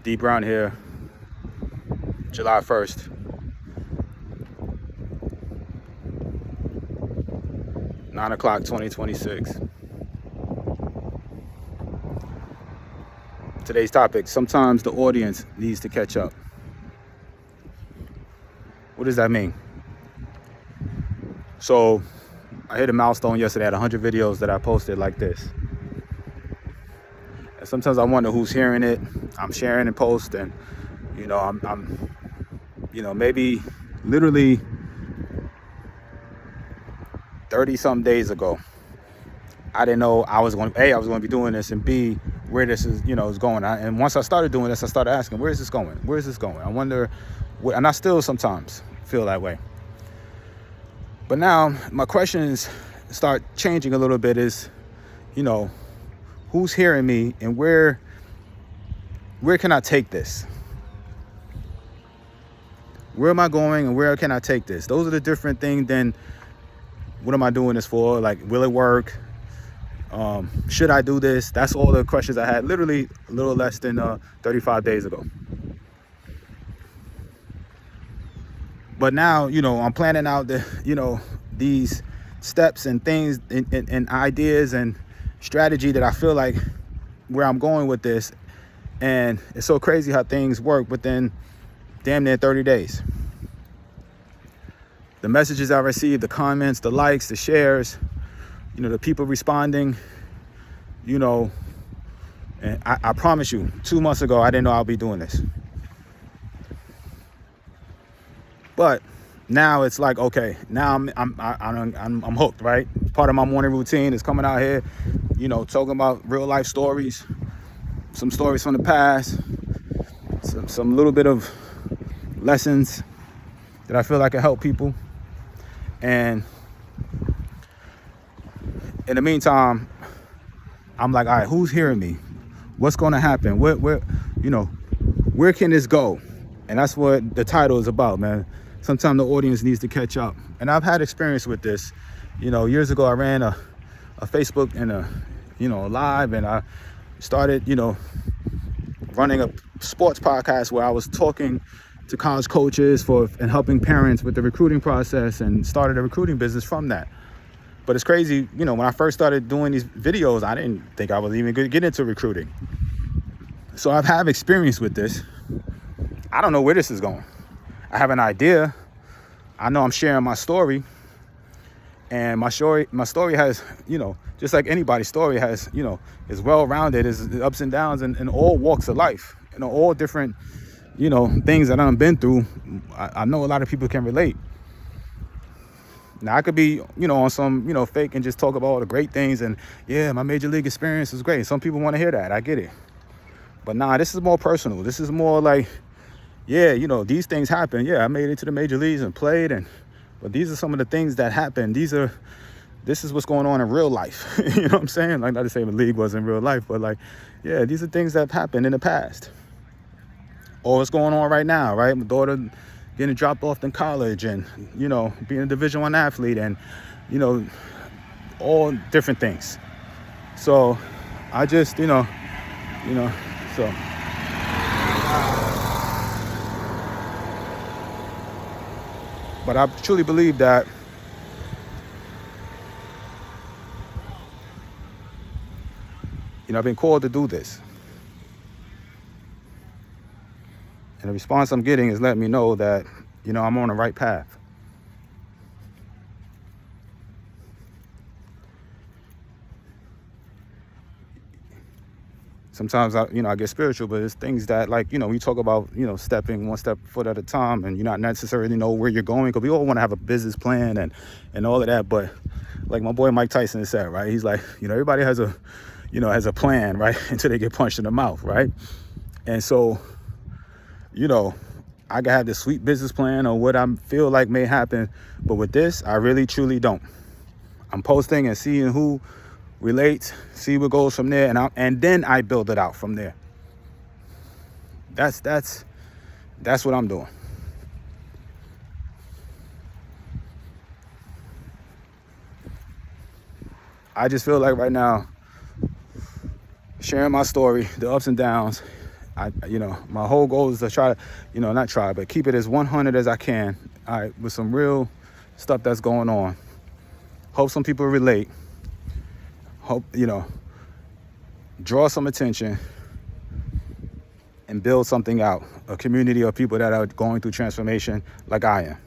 Dee Brown here, July 1st. Nine o'clock, 2026. Today's topic: sometimes the audience needs to catch up. What does that mean? So I hit a milestone yesterday at 100 videos that I posted like this. And sometimes I wonder who's hearing it. I'm sharing and post, and I'm maybe literally 30 some days ago, I didn't know I was going to be doing this, and B, where this is going. And once I started doing this, I started asking, where is this going? Where is this going? I wonder, and I still sometimes feel that way. But now my questions start changing a little bit. Is, who's hearing me, and where can I take this? Where am I going, and where can I take this? Those are the different things than what am I doing this for? Like, will it work? Should I do this? That's all the questions I had literally a little less than 35 days ago. But now, I'm planning out these steps and things and ideas and strategy that I feel like where I'm going with this. And it's so crazy how things work within damn near 30 days. The messages I received, the comments, the likes, the shares, the people responding, and I promise you, 2 months ago, I didn't know I'll be doing this. But now it's like, okay, now I'm hooked, right? Part of my morning routine is coming out here, talking about real life stories, some stories from the past, some little bit of lessons that I feel like can help people. And in the meantime, I'm like, all right, who's hearing me? What's going to happen? Where can this go? And that's what the title is about, man. Sometimes the audience needs to catch up. And I've had experience with this. Years ago, I ran a Facebook and a live, and I started, running a sports podcast where I was talking to college coaches and helping parents with the recruiting process, and started a recruiting business from that. But it's crazy, when I first started doing these videos, I didn't think I was even going to get into recruiting. So I've had experience with this. I don't know where this is going. I have an idea. I know I'm sharing my story. And my story has, just like anybody's story has, is well-rounded, is ups and downs in all walks of life, all different, things that I've been through. I know a lot of people can relate. Now I could be, on some, fake and just talk about all the great things, and yeah, my major league experience was great. Some people want to hear that. I get it. But nah, this is more personal. This is more like, yeah, these things happen. Yeah, I made it to the major leagues and played, but these are some of the things that happen. This is what's going on in real life. You know what I'm saying? Like, not to say the league wasn't real life, but like, yeah, these are things that have happened in the past. Or what's going on right now, right? My daughter getting dropped off in college, and, being a Division I athlete, and, all different things. So I just, so. But I truly believe that I've been called to do this. And the response I'm getting is letting me know that, I'm on the right path. Sometimes I get spiritual, but it's things that, like, we talk about, stepping one step foot at a time, and you not necessarily know where you're going, because we all want to have a business plan and all of that. But like my boy Mike Tyson said, right? He's like, everybody has a plan, right? Until they get punched in the mouth, right? And so, I can have this sweet business plan or what I feel like may happen, but with this, I really truly don't. I'm posting and seeing who relates, see what goes from there, and then I build it out from there. That's what I'm doing. I just feel like right now, sharing my story, the ups and downs, My whole goal is to try to, not try, but keep it as 100 as I can, all right, with some real stuff that's going on. Hope some people relate. Hope, draw some attention and build something out, a community of people that are going through transformation like I am.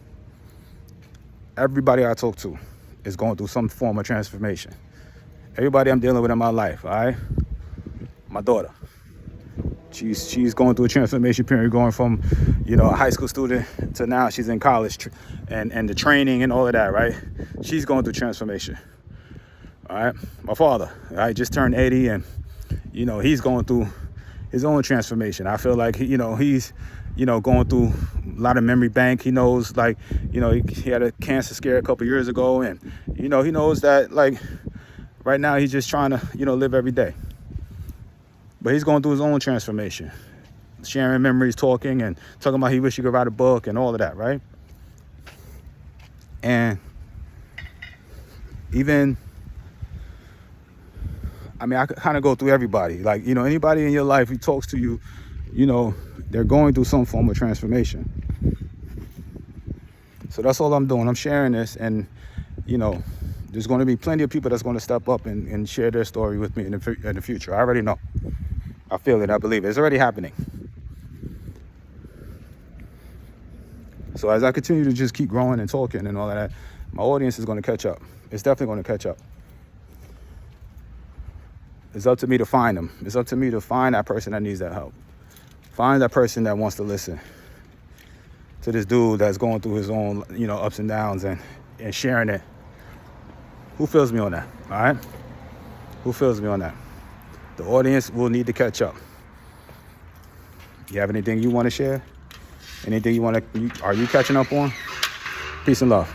Everybody I talk to is going through some form of transformation. Everybody I'm dealing with in my life, all right? My daughter, she's going through a transformation period, going from, a high school student to now she's in college, and the training and all of that, right? She's going through transformation, all right? My father, all right, just turned 80, and, he's going through his own transformation. I feel like, he's, going through a lot of memory bank. He knows, he had a cancer scare a couple years ago, and, he knows that, right now he's just trying to, live every day. But he's going through his own transformation, sharing memories, talking about he wish he could write a book and all of that, right? And even, I could kind of go through everybody. Anybody in your life who talks to you, they're going through some form of transformation. So that's all I'm doing. I'm sharing this, and, there's going to be plenty of people that's going to step up and share their story with me in the future. I already know. I feel it. I believe it. It's already happening. So as I continue to just keep growing and talking and all of that, my audience is going to catch up. It's definitely going to catch up. It's up to me to find them. It's up to me to find that person that needs that help. Find that person that wants to listen to this dude that's going through his own, ups and downs and sharing it. Who feels me on that? All right? Who feels me on that? The audience will need to catch up. You have anything you want to share? Anything are you catching up on? Peace and love.